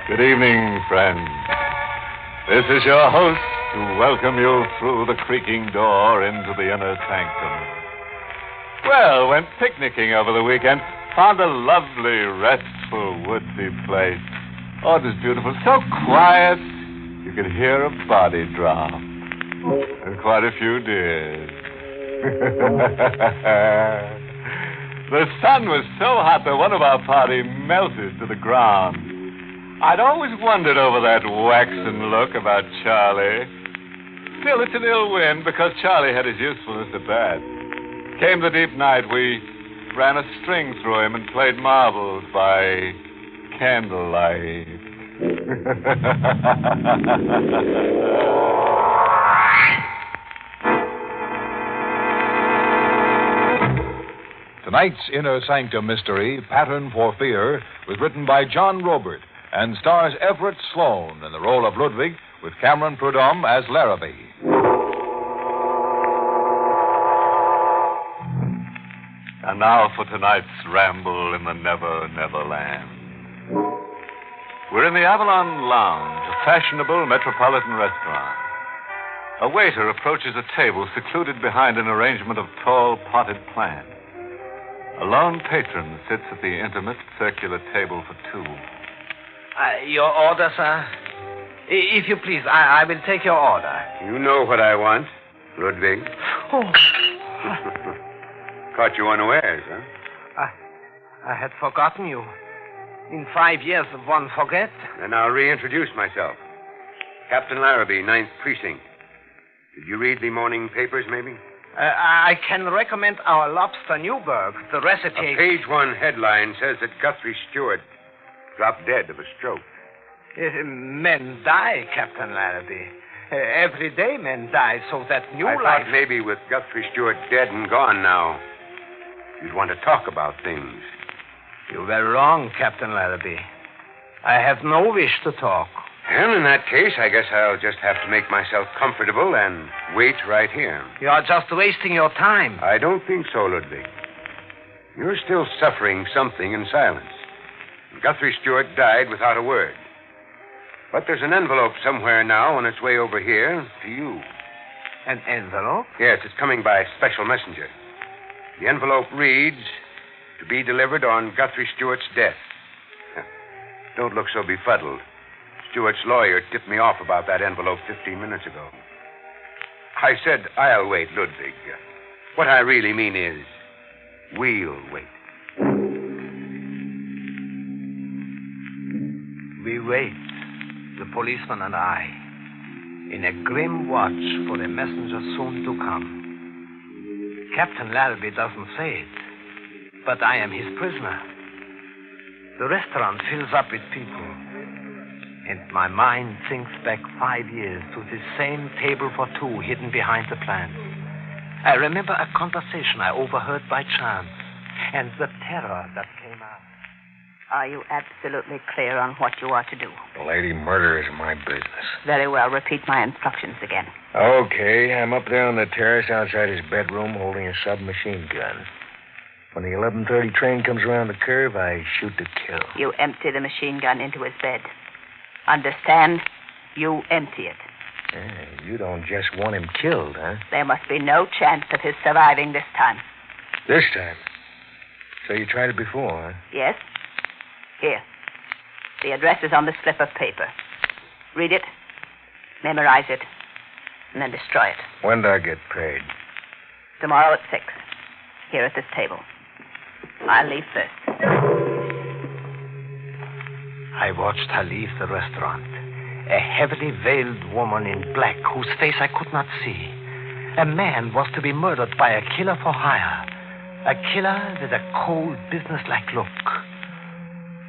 Good evening, friends. This is your host to welcome you through the creaking door into the inner sanctum. Well, went picnicking over the weekend. Found a lovely, restful, woodsy place. Oh, it was beautiful. So quiet, you could hear a body drop. And quite a few deers. The sun was so hot that one of our party melted to the ground. I'd always wondered over that waxen look about Charlie. Still, it's an ill wind because Charlie had his usefulness at bat. Came the deep night, we ran a string through him and played marbles by candlelight. Tonight's Inner Sanctum mystery, Pattern for Fear, was written by John Robert and stars Everett Sloane in the role of Ludwig with Cameron Prudhomme as Larrabee. And now for tonight's ramble in the Never Never Land. We're in the Avalon Lounge, a fashionable metropolitan restaurant. A waiter approaches a table secluded behind an arrangement of tall potted plants. A lone patron sits at the intimate circular table for two. Your order, sir? If you please, I will take your order. You know what I want, Ludwig. Oh. Caught you unawares, huh? I had forgotten you. In 5 years, one forgets. Then I'll reintroduce myself. Captain Larrabee, 9th Precinct. Did you read the morning papers, maybe? I can recommend our lobster Newburg. The recipe... A page 1 headline says that Guthrie Stewart dropped dead of a stroke. Men die, Captain Larrabee. Every day men die, so that new I life... thought maybe with Guthrie Stewart dead and gone now, you'd want to talk about things. You were wrong, Captain Larrabee. I have no wish to talk. Well, in that case, I guess I'll just have to make myself comfortable and wait right here. You are just wasting your time. I don't think so, Ludwig. You're still suffering something in silence. Guthrie Stewart died without a word. But there's an envelope somewhere now on its way over here to you. An envelope? Yes, it's coming by special messenger. The envelope reads, to be delivered on Guthrie Stewart's death. Don't look so befuddled. Stewart's lawyer tipped me off about that envelope 15 minutes ago. I said I'll wait, Ludwig. What I really mean is, we'll wait. We wait, the policeman and I, in a grim watch for the messenger soon to come. Captain Larrabee doesn't say it, but I am his prisoner. The restaurant fills up with people, and my mind thinks back 5 years to this same table for two hidden behind the plants. I remember a conversation I overheard by chance, and the terror that came out. Are you absolutely clear on what you are to do? Lady, murder is my business. Very well. Repeat my instructions again. Okay, I'm up there on the terrace outside his bedroom holding a submachine gun. When the 11:30 train comes around the curve, I shoot to kill. You empty the machine gun into his bed. Understand? You empty it. You don't just want him killed, huh? There must be no chance of his surviving this time. This time? So you tried it before, huh? Yes. Here. The address is on the slip of paper. Read it, memorize it, and then destroy it. When do I get paid? Tomorrow at 6. Here at this table. I'll leave first. I watched her leave the restaurant. A heavily veiled woman in black whose face I could not see. A man was to be murdered by a killer for hire. A killer with a cold, businesslike look.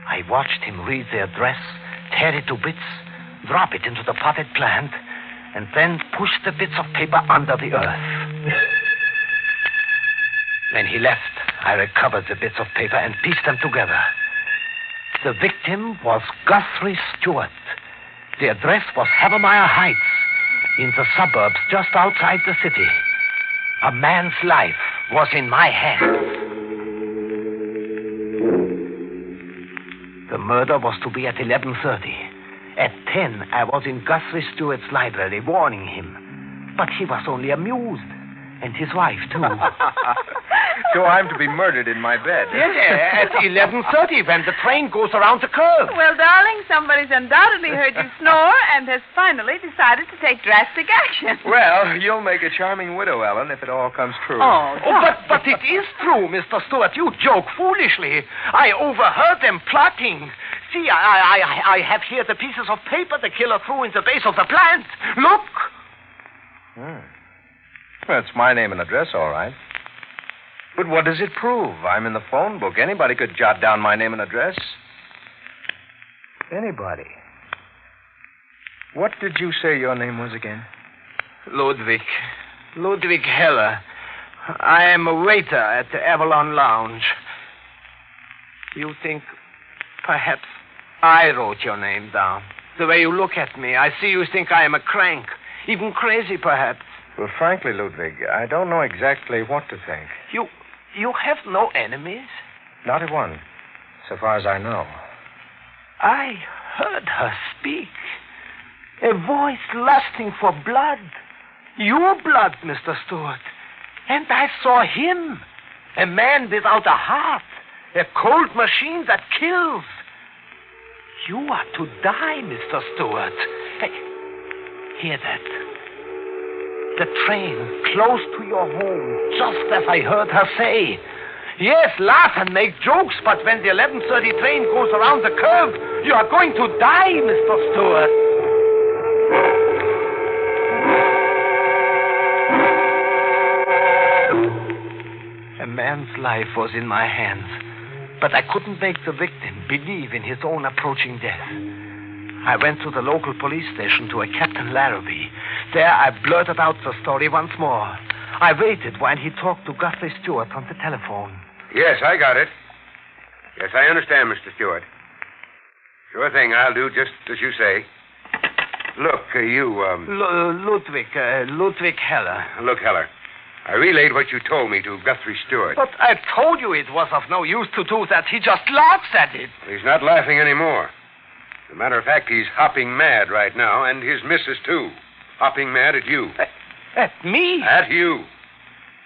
I watched him read the address, tear it to bits, drop it into the potted plant, and then push the bits of paper under the earth. When he left, I recovered the bits of paper and pieced them together. The victim was Guthrie Stewart. The address was Havermeyer Heights, in the suburbs just outside the city. A man's life was in my hands. The murder was to be at 11:30. At 10, I was in Guthrie Stewart's library warning him. But he was only amused. And his wife, too. So I'm to be murdered in my bed. Yes, at 11:30 when the train goes around the curve. Well, darling, somebody's undoubtedly heard you snore and has finally decided to take drastic action. Well, you'll make a charming widow, Ellen, if it all comes true. But it is true, Mr. Stewart. You joke foolishly. I overheard them plotting. See, I have here the pieces of paper the killer threw in the base of the plant. Look. Well, it's my name and address, all right. But what does it prove? I'm in the phone book. Anybody could jot down my name and address. Anybody. What did you say your name was again? Ludwig Heller. I am a waiter at the Avalon Lounge. You think perhaps I wrote your name down? The way you look at me, I see you think I am a crank. Even crazy, perhaps. Well, frankly, Ludwig, I don't know exactly what to think. You have no enemies? Not a one, so far as I know. I heard her speak. A voice lusting for blood. Your blood, Mr. Stewart. And I saw him. A man without a heart. A cold machine that kills. You are to die, Mr. Stewart. Hey, hear that? The train close to your home, just as I heard her say. Yes, laugh and make jokes, but when the 11:30 train goes around the curve, you are going to die, Mr. Stewart. A man's life was in my hands, but I couldn't make the victim believe in his own approaching death. I went to the local police station to a Captain Larrabee. There I blurted out the story once more. I waited while he talked to Guthrie Stewart on the telephone. Yes, I got it. Yes, I understand, Mr. Stewart. Sure thing, I'll do just as you say. Look, Ludwig Heller. Look, Heller, I relayed what you told me to Guthrie Stewart. But I told you it was of no use to do that. He just laughs at it. He's not laughing anymore. As a matter of fact, he's hopping mad right now, and his missus, too. Hopping mad at you. At me? At you.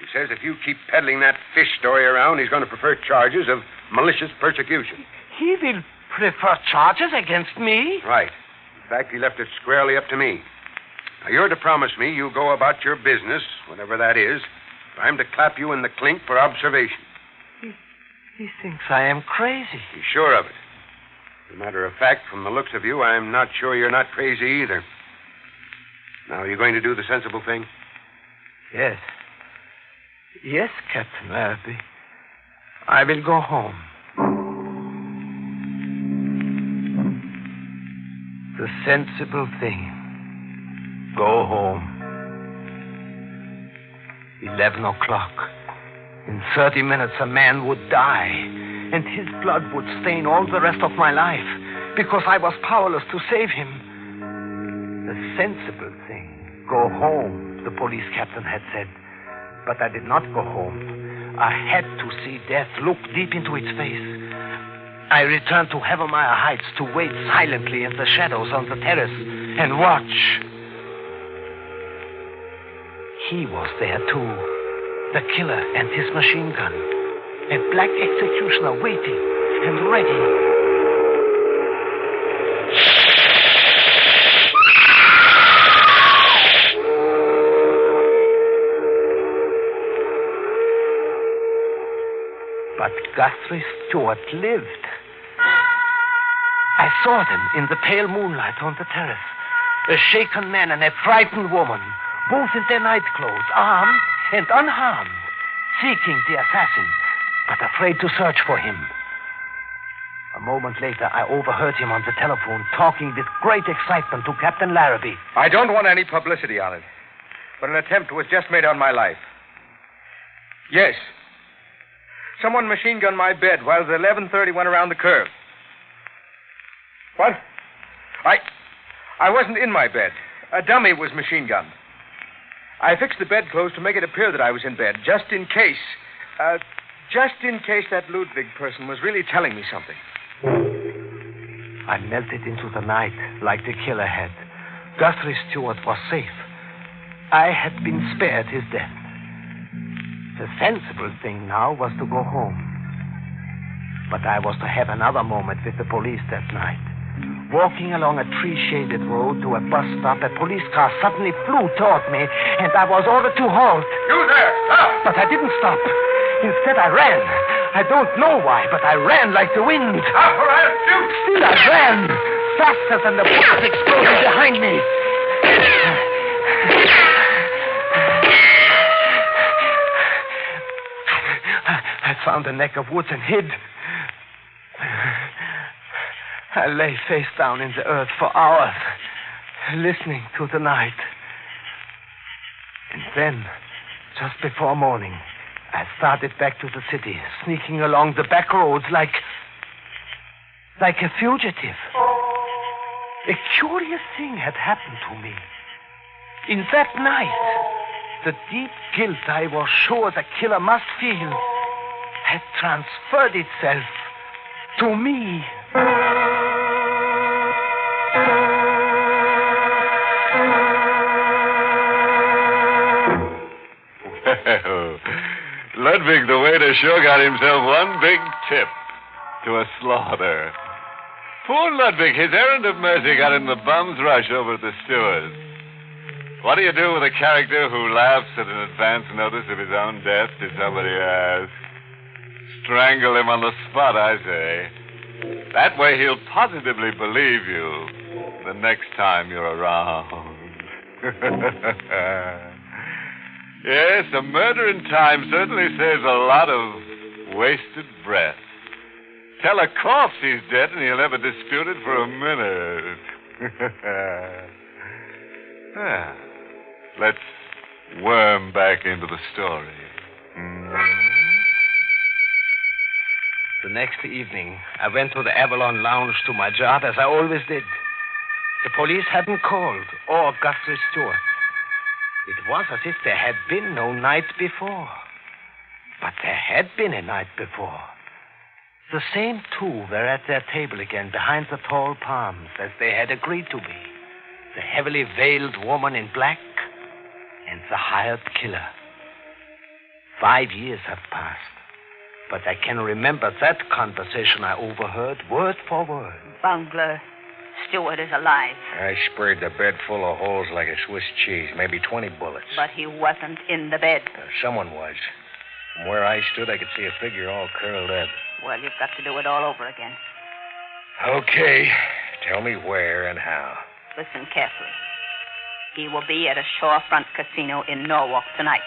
He says if you keep peddling that fish story around, he's going to prefer charges of malicious persecution. He will prefer charges against me? Right. In fact, he left it squarely up to me. Now, you're to promise me you'll go about your business, whatever that is, if I'm to clap you in the clink for observation. He thinks I am crazy. He's sure of it. As a matter of fact, from the looks of you, I'm not sure you're not crazy either. Now, are you going to do the sensible thing? Yes. Yes, Captain Larrabee. I will go home. The sensible thing. Go home. 11 o'clock. In 30 minutes, a man would die, and his blood would stain all the rest of my life, because I was powerless to save him. The sensible thing. Go home, the police captain had said. But I did not go home. I had to see death look deep into its face. I returned to Havermeyer Heights to wait silently in the shadows on the terrace and watch. He was there, too. The killer and his machine gun. A black executioner waiting and ready. But Guthrie Stewart lived. I saw them in the pale moonlight on the terrace. A shaken man and a frightened woman, both in their nightclothes, armed and unharmed, seeking the assassin, but afraid to search for him. A moment later, I overheard him on the telephone talking with great excitement to Captain Larrabee. I don't want any publicity on it, but an attempt was just made on my life. Yes. Someone machine-gunned my bed while the 11:30 went around the curve. What? I wasn't in my bed. A dummy was machine-gunned. I fixed the bedclothes to make it appear that I was in bed, just in case that Ludwig person was really telling me something. I melted into the night like the killer had. Guthrie Stewart was safe. I had been spared his death. The sensible thing now was to go home. But I was to have another moment with the police that night. Walking along a tree-shaded road to a bus stop, a police car suddenly flew toward me, and I was ordered to halt. You there! Stop! But I didn't stop. Instead, I ran. I don't know why, but I ran like the wind. Stop or I'll shoot! Still I ran, faster than the bullets exploding behind me. I found a neck of woods and hid. I lay face down in the earth for hours, listening to the night. And then, just before morning, I started back to the city, sneaking along the back roads like a fugitive. A curious thing had happened to me. In that night, the deep guilt I was sure the killer must feel had transferred itself to me. Well, Ludwig, the waiter, sure got himself one big tip to a slaughter. Poor Ludwig, his errand of mercy got him the bum's rush over at the Stewards. What do you do with a character who laughs at an advance notice of his own death, did somebody ask? Strangle him on the spot, I say. That way he'll positively believe you the next time you're around. Yes, a murder in time certainly saves a lot of wasted breath. Tell a corpse he's dead and he'll never dispute it for a minute. Well, let's worm back into the story. The next evening, I went to the Avalon Lounge to my job, as I always did. The police hadn't called, or Guthrie Stewart. It was as if there had been no night before. But there had been a night before. The same two were at their table again, behind the tall palms, as they had agreed to be. The heavily veiled woman in black and the hired killer. 5 years have passed. But I can remember that conversation I overheard word for word. Bungler, Stewart is alive. I sprayed the bed full of holes like a Swiss cheese, maybe 20 bullets. But he wasn't in the bed. Someone was. From where I stood, I could see a figure all curled up. Well, you've got to do it all over again. Okay. Tell me where and how. Listen carefully. He will be at a shorefront casino in Norwalk tonight.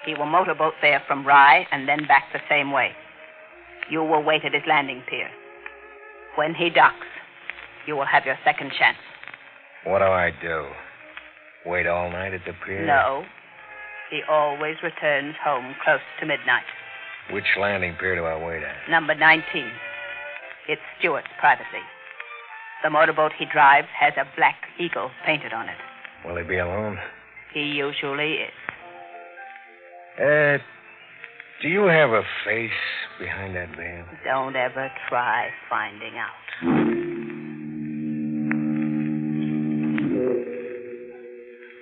He will motorboat there from Rye and then back the same way. You will wait at his landing pier. When he docks, you will have your second chance. What do I do? Wait all night at the pier? No. He always returns home close to midnight. Which landing pier do I wait at? Number 19. It's Stewart's privacy. The motorboat he drives has a black eagle painted on it. Will he be alone? He usually is. Do you have a face behind that veil? Don't ever try finding out.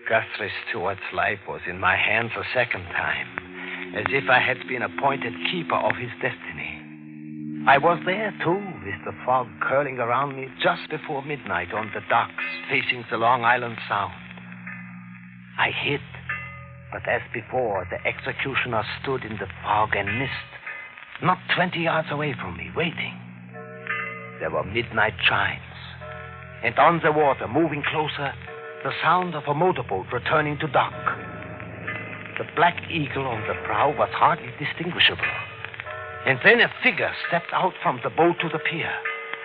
Guthrie Stewart's life was in my hands a second time, as if I had been appointed keeper of his destiny. I was there, too, with the fog curling around me just before midnight on the docks facing the Long Island Sound. I hid, but as before, the executioner stood in the fog and mist, not 20 yards away from me, waiting. There were midnight chimes, and on the water, moving closer, the sound of a motorboat returning to dock. The black eagle on the prow was hardly distinguishable. And then a figure stepped out from the boat to the pier.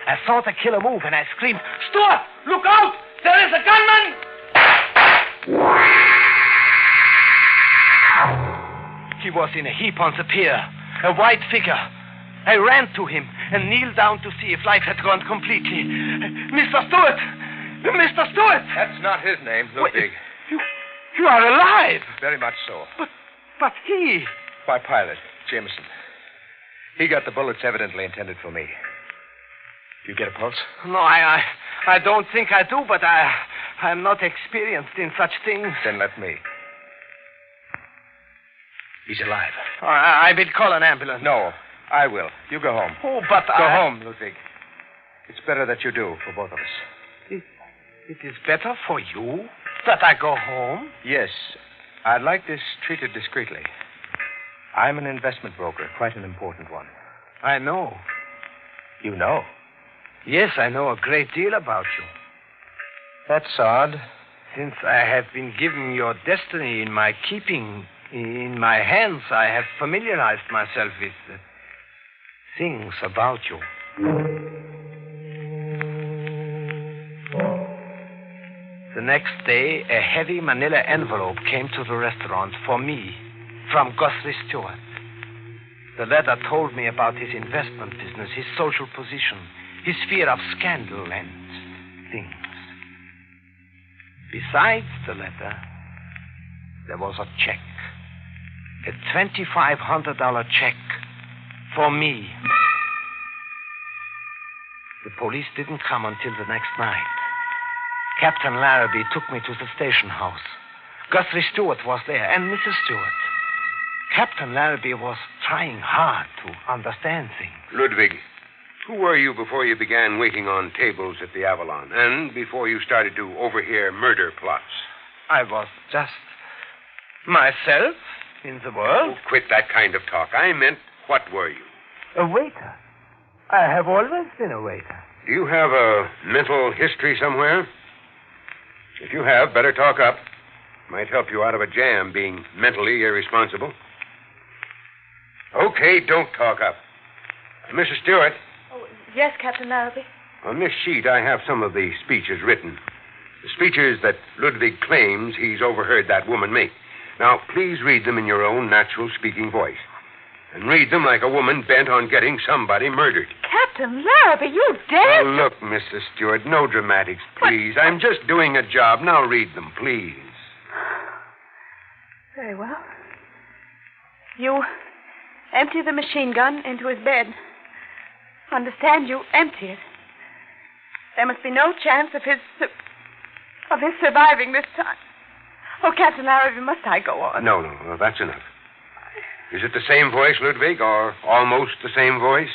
I saw the killer move, and I screamed, "Stewart, look out! There is a gunman!" He was in a heap on the pier, a white figure. I ran to him and kneeled down to see if life had gone completely. "Mr. Stewart! Mr. Stewart!" That's not his name, Ludwig. You are alive! Very much so. But he... My pilot, Jameson. He got the bullets evidently intended for me. Do you get a pulse? No, I don't think I do, but I'm not experienced in such things. Then let me. He's alive. I will call an ambulance. No, I will. You go home. Oh, but Go home, Ludwig. It's better that you do, for both of us. It is better for you that I go home? Yes. I'd like this treated discreetly. I'm an investment broker, quite an important one. I know. You know? Yes, I know a great deal about you. That's odd. Since I have been given your destiny in my keeping, in my hands, I have familiarized myself with things about you. The next day, a heavy manila envelope came to the restaurant for me from Guthrie Stewart. The letter told me about his investment business, his social position, his fear of scandal and things. Besides the letter, there was a check. A $2,500 check for me. The police didn't come until the next night. Captain Larrabee took me to the station house. Guthrie Stewart was there, and Mrs. Stewart. Captain Larrabee was trying hard to understand things. Ludwig, who were you before you began waiting on tables at the Avalon, and before you started to overhear murder plots? I was just myself in the world. Oh, quit that kind of talk. I meant, what were you? A waiter. I have always been a waiter. Do you have a mental history somewhere? If you have, better talk up. Might help you out of a jam being mentally irresponsible. Okay, don't talk up. Mrs. Stewart. Oh, yes, Captain Larrabee. On this sheet, I have some of the speeches written. The speeches that Ludwig claims he's overheard that woman make. Now, please read them in your own natural-speaking voice. And read them like a woman bent on getting somebody murdered. Captain Larrabee, you dare... Now, look, Mrs. Stewart, no dramatics, please. I'm just doing a job. Now read them, please. Very well. You empty the machine gun into his bed. Understand, you empty it. There must be no chance of his surviving this time. Oh, Captain Larrabee, must I go on? No, that's enough. Is it the same voice, Ludwig, or almost the same voice?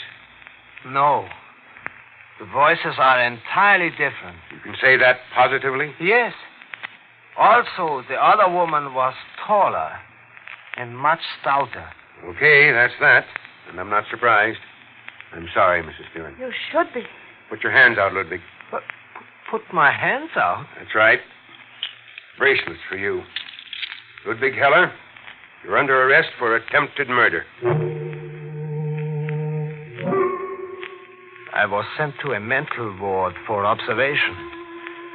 No. The voices are entirely different. You can say that positively? Yes. Also, the other woman was taller and much stouter. Okay, that's that. And I'm not surprised. I'm sorry, Mrs. Stewart. You should be. Put your hands out, Ludwig. But put my hands out? That's right. Bracelets for you. Ludwig Heller, you're under arrest for attempted murder. I was sent to a mental ward for observation.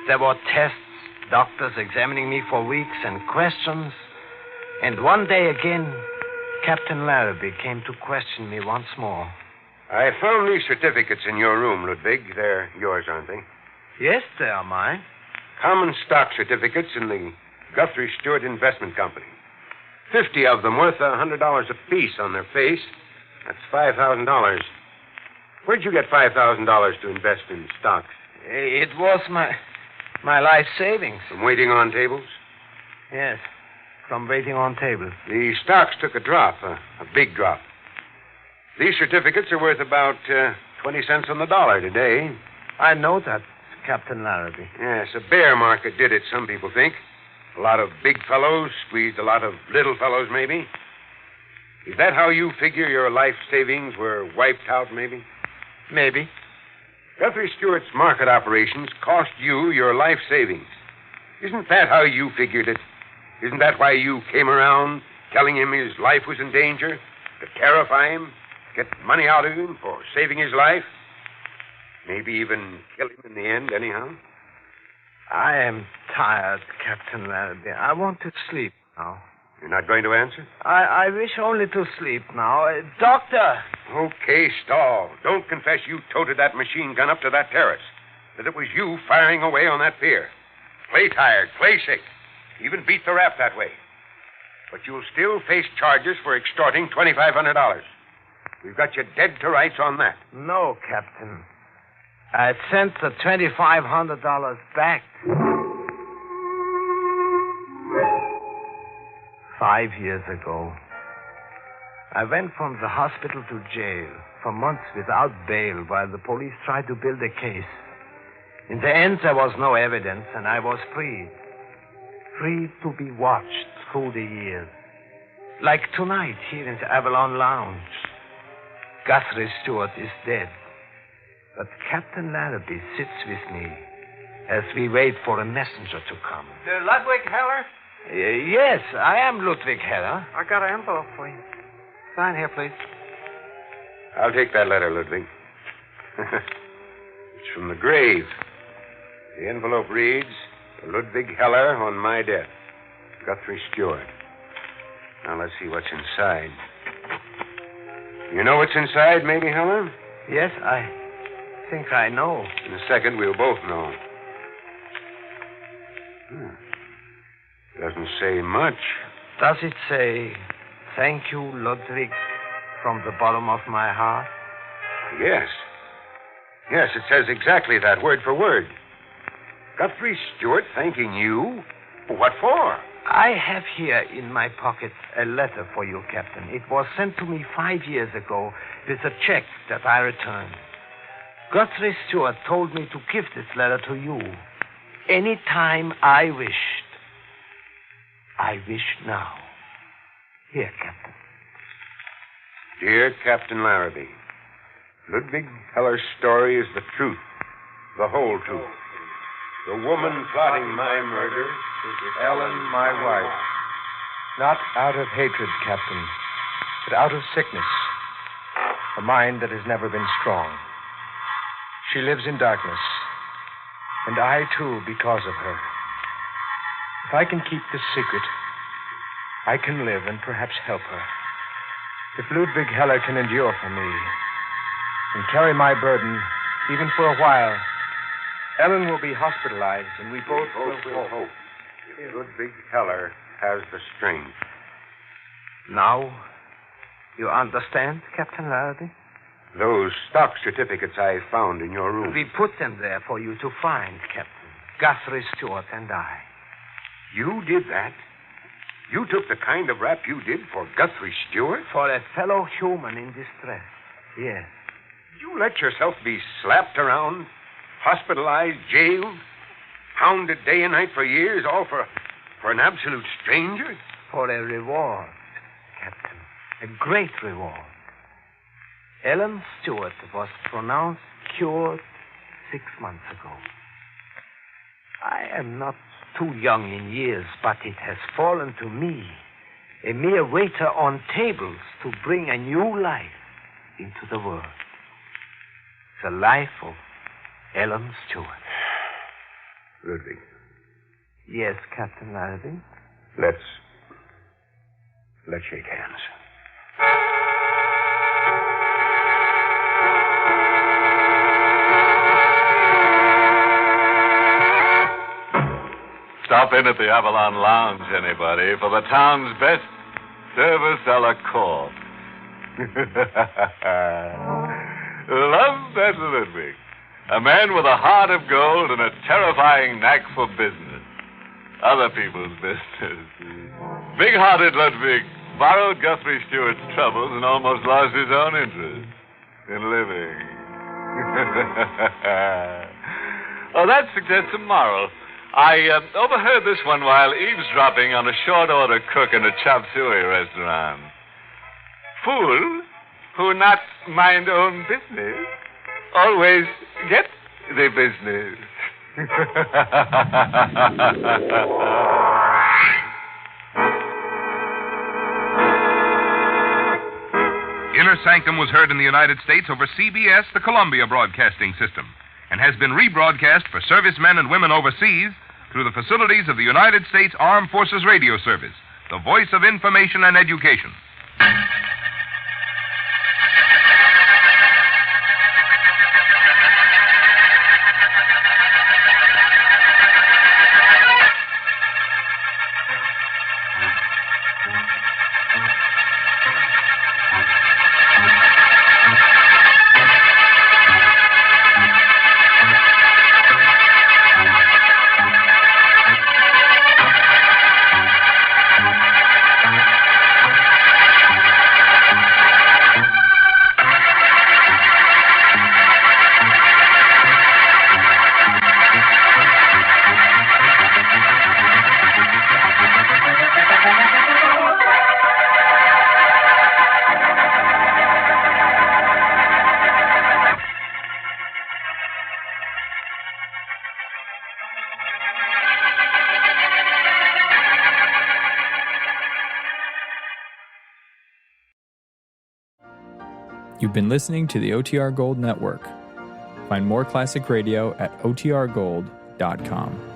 There were tests, doctors examining me for weeks, and questions. And one day again, Captain Larrabee came to question me once more. I found these certificates in your room, Ludwig. They're yours, aren't they? Yes, they are mine. Common stock certificates in the Guthrie Stewart Investment Company. 50 of them worth $100 apiece on their face. That's $5,000. Where'd you get $5,000 to invest in stocks? It was my life savings. From waiting on tables? Yes, from waiting on tables. The stocks took a drop, a big drop. These certificates are worth about 20 cents on the dollar today. I know that, Captain Larrabee. Yes, a bear market did it, some people think. A lot of big fellows squeezed a lot of little fellows, maybe. Is that how you figure your life savings were wiped out, maybe? Maybe. Guthrie Stewart's market operations cost you your life savings. Isn't that how you figured it? Isn't that why you came around telling him his life was in danger? To terrify him? Get money out of him for saving his life? Maybe even kill him in the end, anyhow? I am tired, Captain Larrabee. I want to sleep now. You're not going to answer? I wish only to sleep now. Doctor! Okay, stall. Don't confess you toted that machine gun up to that terrace. That it was you firing away on that pier. Play tired, play sick. Even beat the rap that way. But you'll still face charges for extorting $2,500. We've got you dead to rights on that. No, Captain. I sent the $2,500 back. 5 years ago. I went from the hospital to jail for months without bail while the police tried to build a case. In the end, there was no evidence, and I was free. Free to be watched through the years. Like tonight here in the Avalon Lounge. Guthrie Stewart is dead. But Captain Larrabee sits with me as we wait for a messenger to come. Ludwig Heller? Yes, I am Ludwig Heller. I got an envelope for you. Sign here, please. I'll take that letter, Ludwig. It's from the grave. The envelope reads, Ludwig Heller on my death. Guthrie Stewart. Now, let's see what's inside. You know what's inside, maybe, Heller? Yes, I think I know. In a second, we'll both know. Doesn't say much. Does it say, thank you, Ludwig, from the bottom of my heart? Yes. Yes, it says exactly that, word for word. Guthrie Stewart thanking you? What for? I have here in my pocket a letter for you, Captain. It was sent to me 5 years ago with a check that I returned. Guthrie Stewart told me to give this letter to you any time I wished. I wish now. Here, Captain. Dear Captain Larrabee, Ludwig Heller's story is the truth, the whole truth. The woman plotting my murder is Ellen, my wife. Not out of hatred, Captain, but out of sickness. A mind that has never been strong. She lives in darkness, and I, too, because of her. If I can keep this secret, I can live and perhaps help her. If Ludwig Heller can endure for me and carry my burden, even for a while, Ellen will be hospitalized, and we both will hope. If Ludwig Heller has the strength. Now, you understand, Captain Larrabee? Those stock certificates I found in your room. We put them there for you to find, Captain. Guthrie Stewart and I. You did that? You took the kind of rap you did for Guthrie Stewart? For a fellow human in distress. Yes. You let yourself be slapped around, hospitalized, jailed, hounded day and night for years, all for an absolute stranger? For a reward, Captain. A great reward. Ellen Stewart was pronounced cured 6 months ago. I am not too young in years, but it has fallen to me, a mere waiter on tables, to bring a new life into the world. The life of Ellen Stewart. Ludwig. Yes, Captain Larrabee? Let's shake hands. Stop in at the Avalon Lounge, anybody, for the town's best service a la carte. Love that Ludwig. A man with a heart of gold and a terrifying knack for business. Other people's business. Big-hearted Ludwig borrowed Guthrie Stewart's troubles and almost lost his own interest in living. Oh, that suggests a moral. I overheard this one while eavesdropping on a short-order cook in a chop suey restaurant. Fool who not mind own business always get the business. Inner Sanctum was heard in the United States over CBS, the Columbia Broadcasting System, and has been rebroadcast for servicemen and women overseas through the facilities of the United States Armed Forces Radio Service, the voice of information and education. You've been listening to the OTR Gold Network. Find more classic radio at otrgold.com.